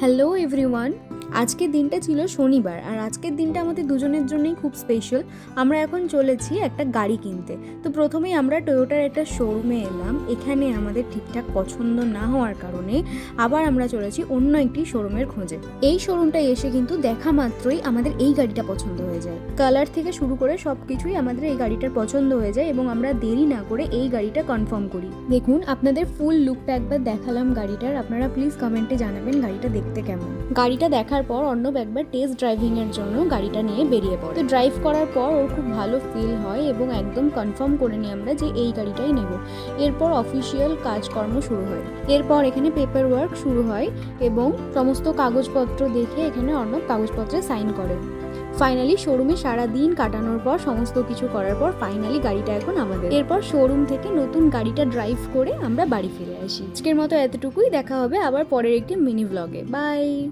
Hello everyone, আজকের দিনটা ছিল শনিবার আর আজকের দিনটা আমাদের দুজনের জন্যই খুব স্পেশাল। আমরা এখন চলেছি একটা গাড়ি কিনতে। তো প্রথমেই আমরা টয়োটার একটা শোরুমে এলাম। এখানে আমাদের ঠিকঠাক পছন্দ না হওয়ার কারণে আবার আমরা চলেছি অন্য একটি শোরুমের খোঁজে। এই শোরুমটায় এসে কিন্তু দেখা মাত্রই আমাদের এই গাড়িটা পছন্দ হয়ে যায়। কালার থেকে শুরু করে সব কিছুই আমাদের এই গাড়িটার পছন্দ হয়ে যায় এবং আমরা দেরি না করে এই গাড়িটা কনফার্ম করি। দেখুন, আপনাদের ফুল লুকটা একবার দেখালাম গাড়িটার, আপনারা প্লিজ কমেন্টে জানাবেন গাড়িটা দেখতে কেমন। গাড়িটা দেখার পর অর্ণব একবার টেস্ট ড্রাইভিং এর জন্য গাড়িটা নিয়ে বেরিয়ে পড়ে। তো ড্রাইভ করার পর ওর খুব ভালো ফিল হয় এবং একদম কনফার্ম করে নিই আমরা যে এই গাড়িটাই নেব। এরপর অফিসিয়াল কাজকর্ম শুরু হয়। এরপর এখানে পেপার ওয়ার্ক শুরু হয় এবং সমস্ত কাগজপত্র দেখে এখানে অর্ণব কাগজপত্রে সাইন করে। ফাইনালি শোরুমে সারা দিন কাটানোর পর সমস্ত কিছু করার পর ফাইনালি গাড়িটা এখন আমাদের। এরপর শোরুম থেকে নতুন গাড়িটা ড্রাইভ করে আমরা বাড়ি ফিরে আসি। আজকের মতো এতটুকুই, দেখা হবে আবার পরের একটি মিনি ব্লগে। বাই।